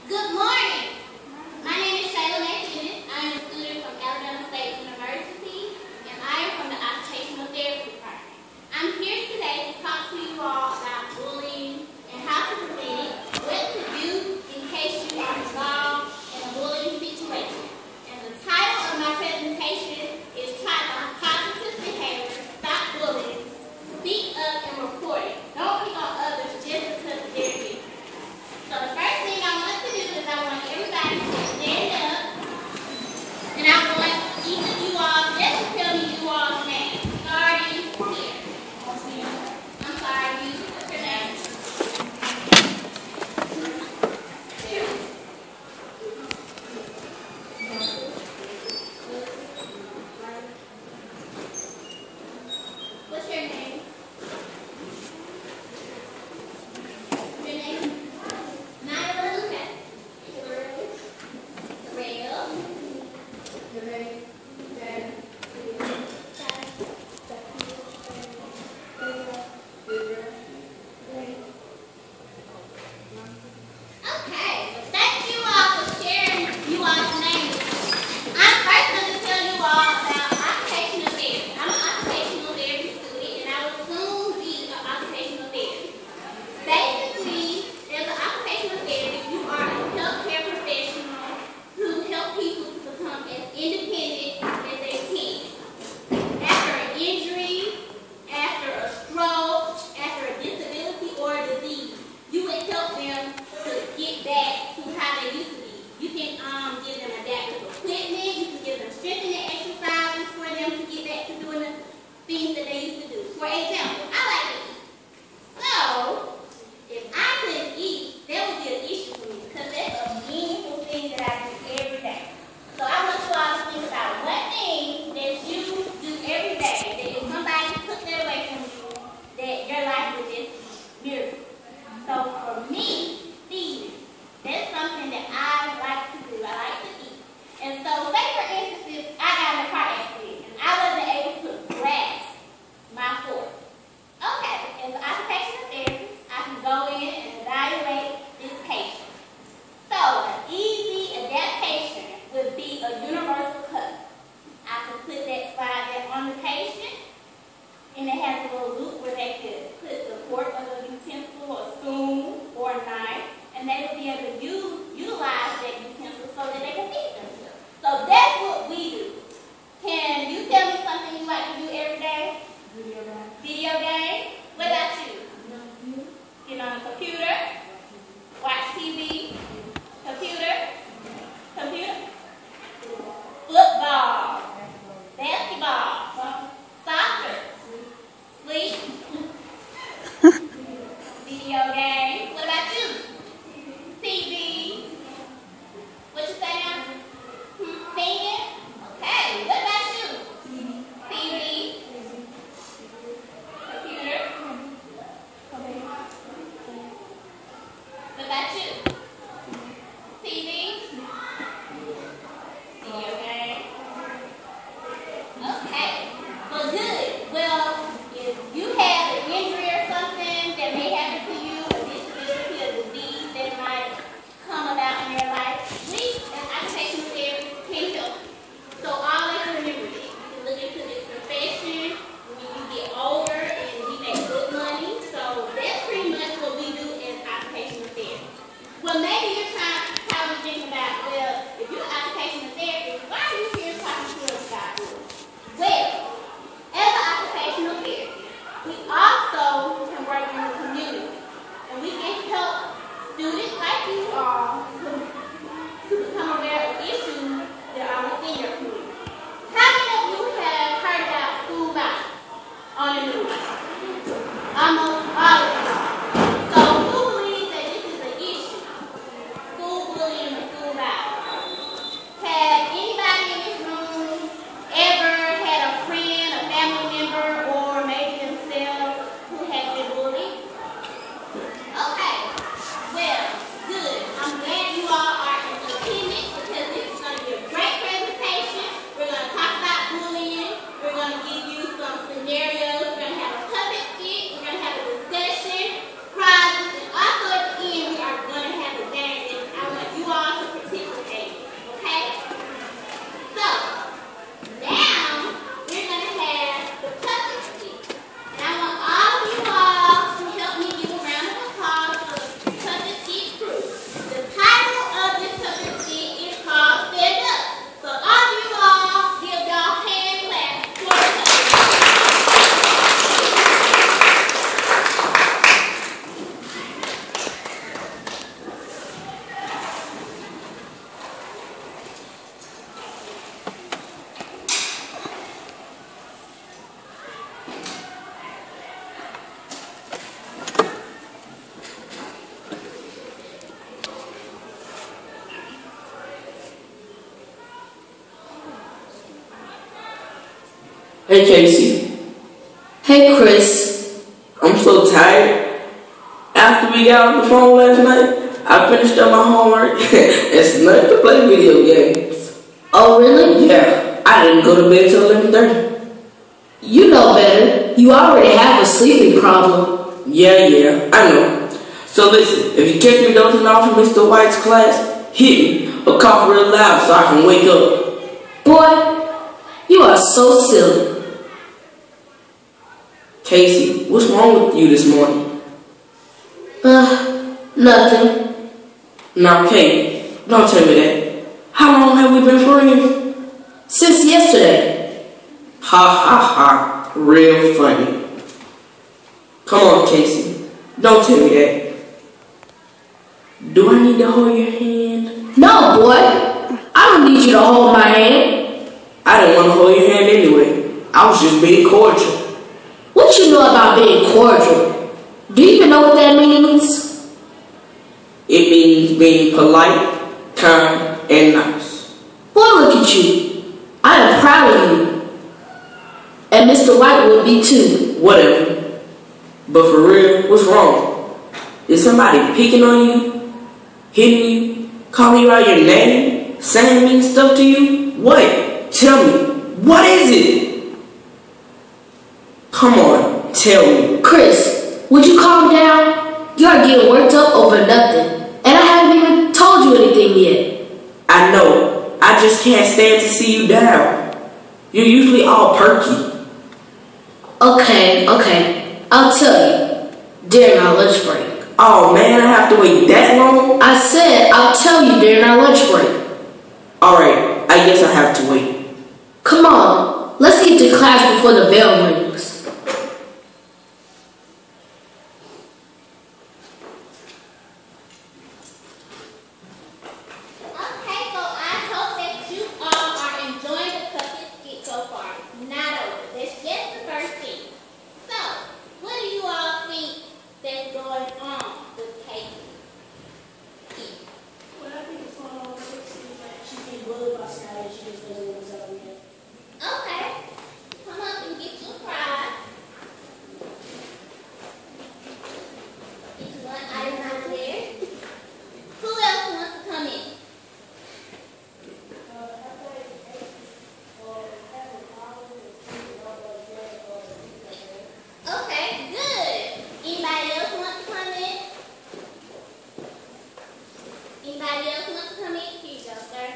Good morning. My name is Shayla. I am a student from Alabama State University, and I am from the Occupational Therapy Department. I'm here today to talk to you all about bullying and how to prevent it, what to do in case you are involved in a bullying situation. And the title of my presentation is Try Positive Behavior, Stop Bullying, Speak Up and Report It. Don't pick on others just because they're different. So the first thing I want to do is I want everybody to stand up, and I want each of you all just to tell me you all's name, starting here. I'm sorry, you, what's your name? What's your name? And it has a little loop where they could put the fork or the utensil or spoon or knife, and they would be able to utilize that utensil so that they can feed themselves. So that's what we do. Can you tell me something you like to do every day? Video game. Video game? What about you? Get on the computer, watch TV, computer, football, basketball, soccer, sleep, video games. What about you? TV. What you say now? Singing? Okay. What about you? TV. Computer. What about you? TV. Video game. Okay. Well, good. Well, if you have an injury or something that may happen to you, a disability, a disease that might come about in your life, we as occupational therapists can help you. So always remember this. You can look into this profession when you get older and we make good money. So that's pretty much what we do as occupational therapists. Well, maybe you're probably thinking about, well, if you're an occupational therapist, why are you here talking to us about this? Well, as an occupational therapist, we also can work in the community, and we can help students like you all to become aware of issues that are within your community. How many of you have heard about school violence on the news? Almost all of you. So who believes that this is an issue? School bullying and school violence. Has anybody in this room ever had a friend, a family member, or maybe themselves who has been bullied? Okay. Well, good. I'm glad you all are in attendance because this is going to be a great presentation. We're going to talk about bullying. We're going to give you some scenarios. We're going to have a Hey, Casey. Hey, Chris. I'm so tired. After we got off the phone last night, I finished up my homework and snuck to play video games. Oh, really? Yeah, I didn't go to bed till 11:30. You know better. You already have a sleeping problem. Yeah, I know. So listen, if you catch me dozing off in Mr. White's class, hit me or cough real loud so I can wake up. Boy, you are so silly. Casey, what's wrong with you this morning? Nothing. Now, Kate, don't tell me that. How long have we been friends? Since yesterday. Ha, real funny. Come on, Casey, don't tell me that. Do I need to hold your hand? No, boy. I don't need you to hold my hand. I didn't want to hold your hand anyway. I was just being cordial. What you know about being cordial? Do you even know what that means? It means being polite, kind, and nice. Boy, look at you. I am proud of you. And Mr. White would be too. Whatever. But for real, what's wrong? Is somebody picking on you? Hitting you? Calling you out your name? Saying mean stuff to you? What? Tell me. What is it? Come on, tell me. Chris, would you calm down? You are getting worked up over nothing. And I haven't even told you anything yet. I know. I just can't stand to see you down. You're usually all perky. Okay. I'll tell you. During our lunch break. Oh man, I have to wait that long? I said I'll tell you during our lunch break. Alright, I guess I have to wait. Come on, let's get to class before the bell rings. Okay, so I hope that you all are enjoying the cooking skit so far. Not over. That's just the first thing. So, what do you all think that's going on with Katie? Well, I think it's going on with her. She's like, she's being bullied by somebody. She just doesn't know what's up yet. Okay. Come up and get your prize. Get you one item out there. Who else wants to come in? Okay, good. Anybody else want to come in? Anybody else want to come in? Here you go, sir.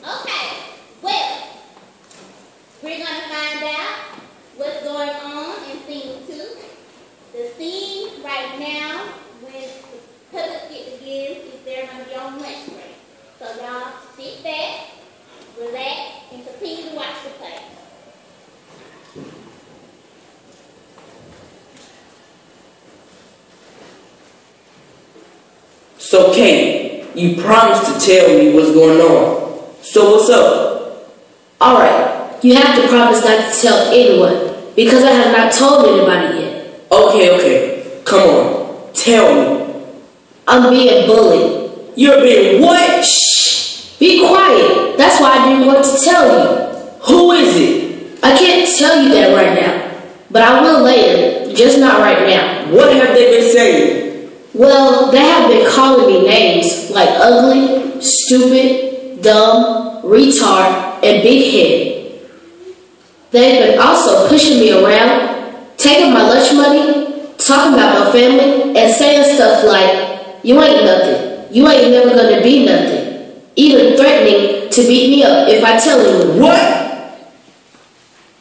Okay, well, we're going to find out what's going on in scene 2. The scene right now, when the public skit begins, is they're going to be on lunch break. So y'all sit back, relax, and continue to watch the play. So Kate, you promised to tell me what's going on. So what's up? Alright, you have to promise not to tell anyone, because I have not told anybody yet. Okay. Come on. Tell me. I'm being bullied. You're being what? Shh! Be quiet. That's why I didn't want to tell you. Who is it? I can't tell you that right now, but I will later, just not right now. What have they been saying? Well, they have been calling me names like ugly, stupid, dumb, retard, and big head. They've been also pushing me around, taking my lunch money, talking about my family, and saying stuff like, you ain't nothing, you ain't never gonna be nothing, even threatening to beat me up if I tell anyone. What?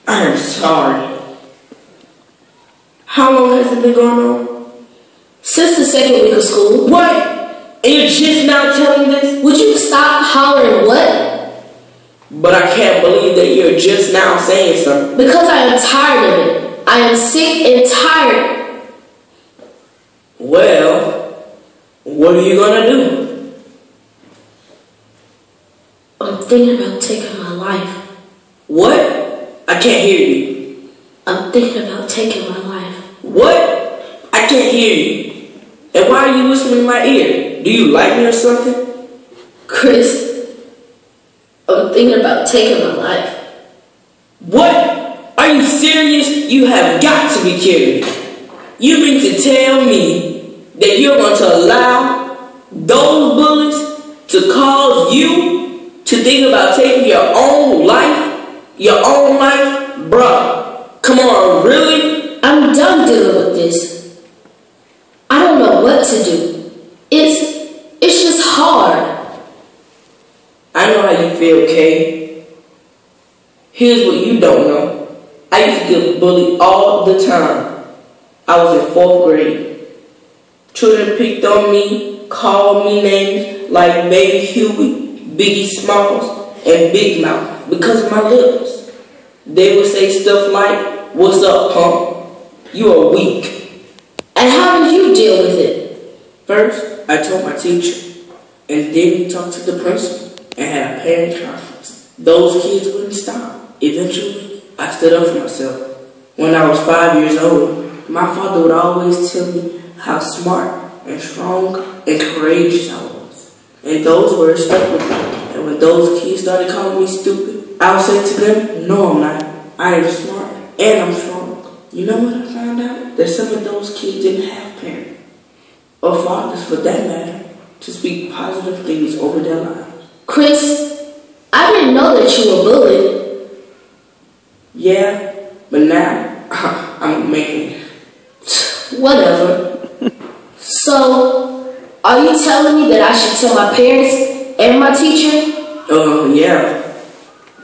I am sorry. How long has it been going on? Since the second week of school. What? And you're just now telling this? Would you stop hollering what? But I can't believe that you're just now saying something. Because I am tired of it. I am sick and tired. Well, what are you gonna do? I'm thinking about taking my life. What? I can't hear you. I'm thinking about taking my life. What? I can't hear you. And why are you whispering in my ear? Do you like me or something? Chris, I'm thinking about taking my life. What? Are you serious? You have got to be kidding me. You mean to tell me that you're going to allow those bullies to cause you to think about taking your own life? Your own life? Bruh, come on, really? I'm done dealing with this. I don't know what to do. It's just hard. I know how you feel, Kay. Here's what you don't know. I used to get bullied all the time. I was in 4th grade. Children picked on me, called me names like Baby Huey, Biggie Smalls, and Big Mouth because of my lips. They would say stuff like, "What's up, punk? You are weak." And how did you deal with it? First, I told my teacher, and then we talked to the principal and had a parent conference. Those kids wouldn't stop. Eventually, I stood up for myself. When I was 5 years old, my father would always tell me how smart and strong and courageous I was. And those words stuck with me. And when those kids started calling me stupid, I would say to them, "No, I'm not. I am smart and I'm strong." You know what I found out? That some of those kids didn't have parents, or fathers for that matter, to speak positive things over their lives. Chris, I didn't know that you were bullied. Yeah, but now I'm a man. Whatever. So, are you telling me that I should tell my parents and my teacher? Yeah.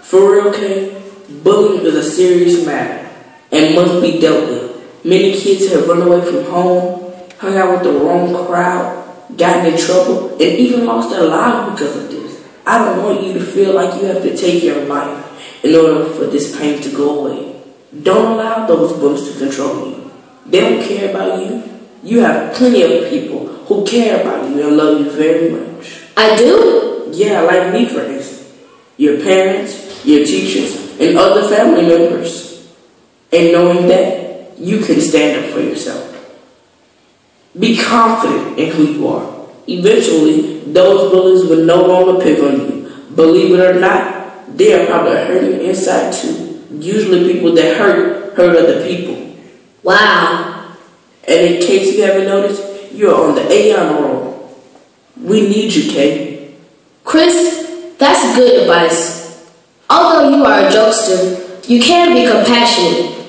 For real, Kay, bullying is a serious matter and must be dealt with. Many kids have run away from home, hung out with the wrong crowd, gotten in trouble, and even lost their lives because of this. I don't want you to feel like you have to take your life in order for this pain to go away. Don't allow those bullies to control you. They don't care about you. You have plenty of people who care about you and love you very much. I do? Yeah, like me, for instance. Your parents, your teachers, and other family members. And knowing that you can stand up for yourself. Be confident in who you are. Eventually, those bullies will no longer pick on you. Believe it or not, they are probably hurting inside too. Usually people that hurt other people. Wow. And in case you haven't noticed, you're on the A honor roll. We need you, Kay. Chris, that's good advice. Although you are a jokester, you can be compassionate.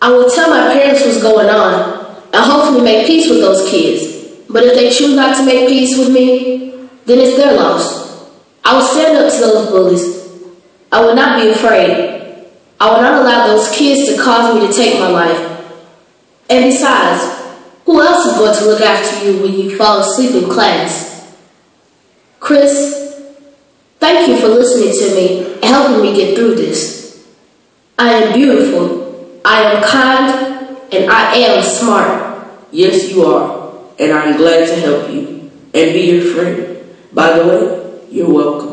I will tell my parents what's going on and hopefully make peace with those kids. But if they choose not to make peace with me, then it's their loss. I will stand up to those bullies. I will not be afraid. I will not allow those kids to cause me to take my life. And besides, who else is going to look after you when you fall asleep in class? Chris, thank you for listening to me and helping me get through this. I am beautiful, I am kind, and I am smart. Yes, you are. And I'm glad to help you and be your friend. By the way, you're welcome.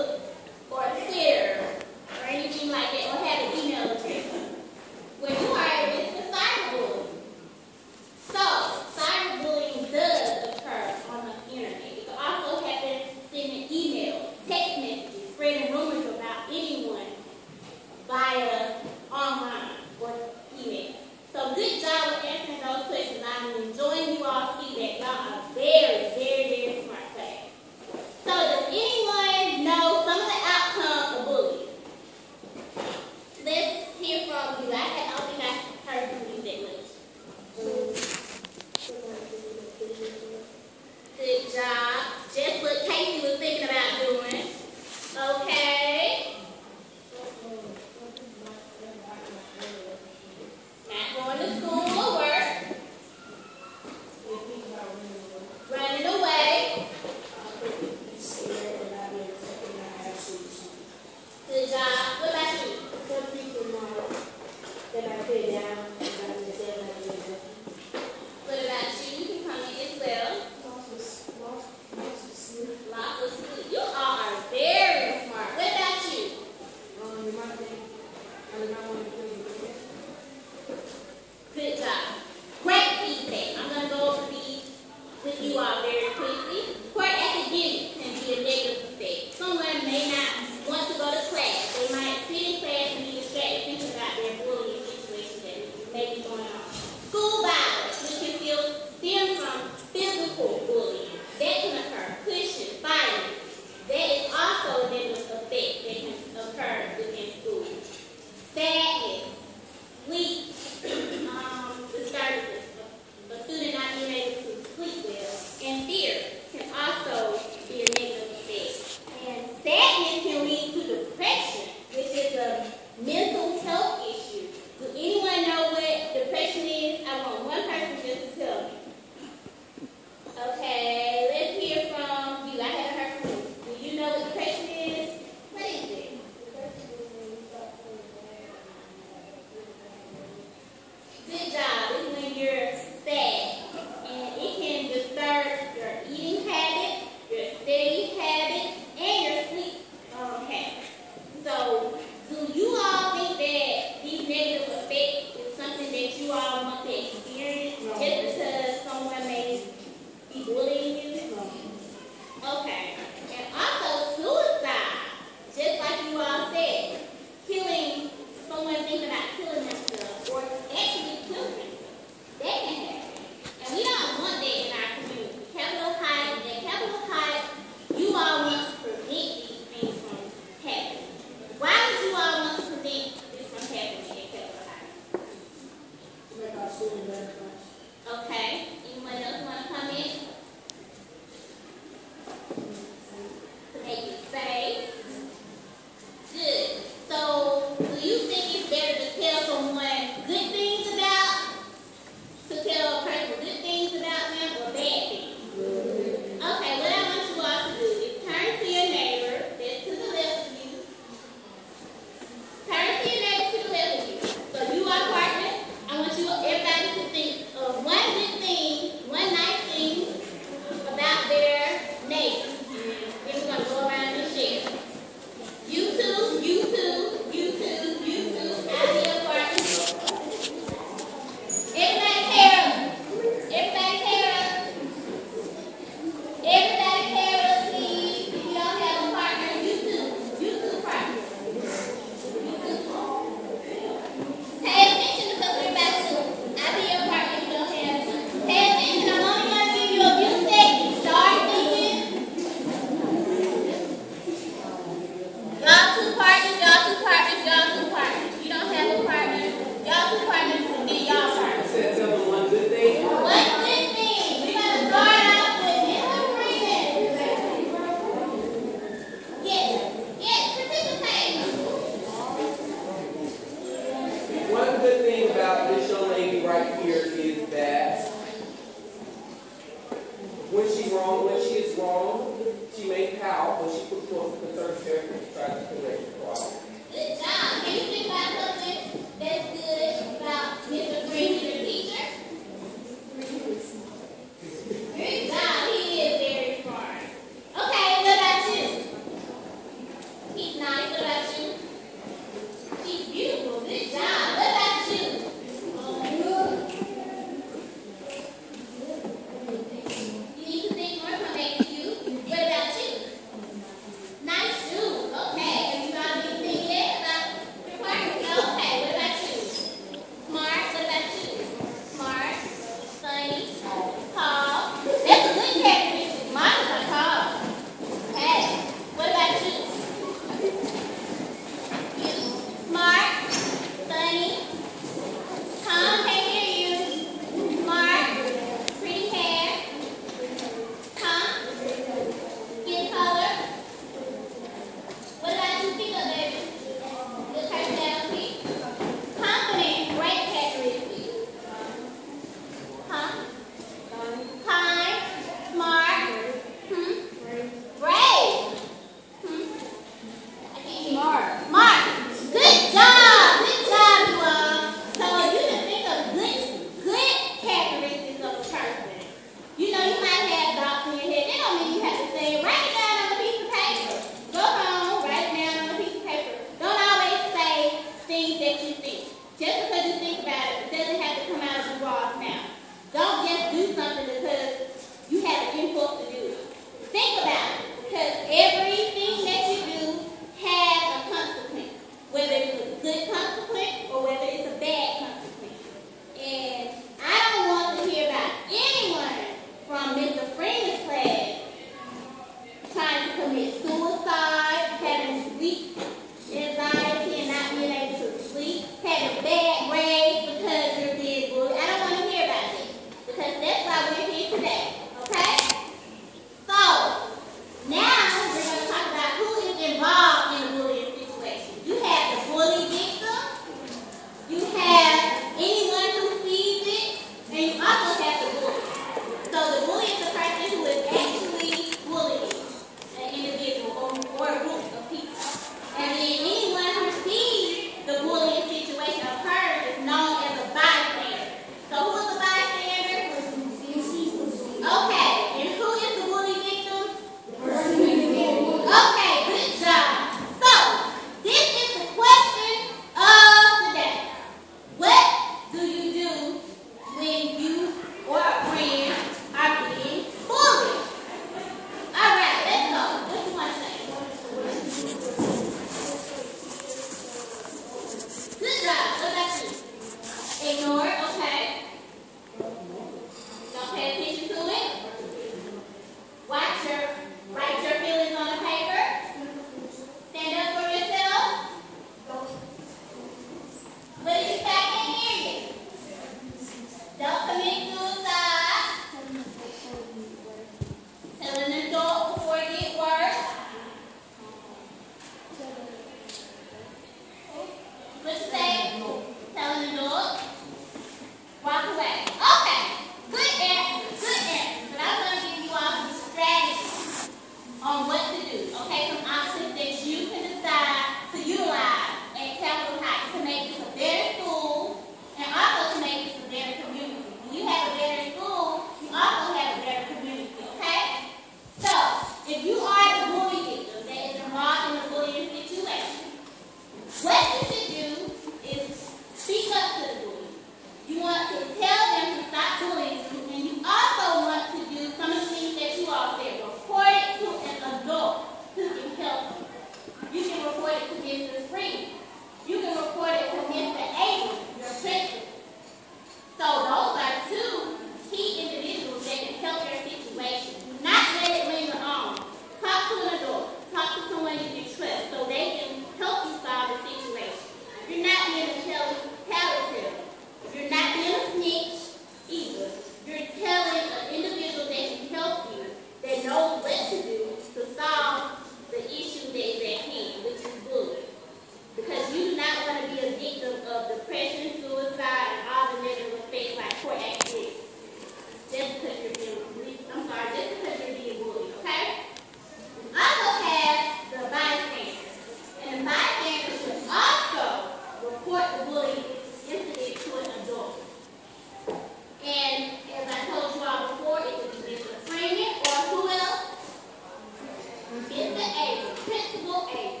equal A.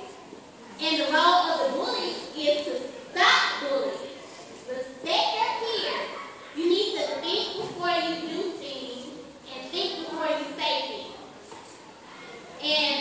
And the role of the bully is to stop bullying. Respect your peers. You need to think before you do things and think before you say things. And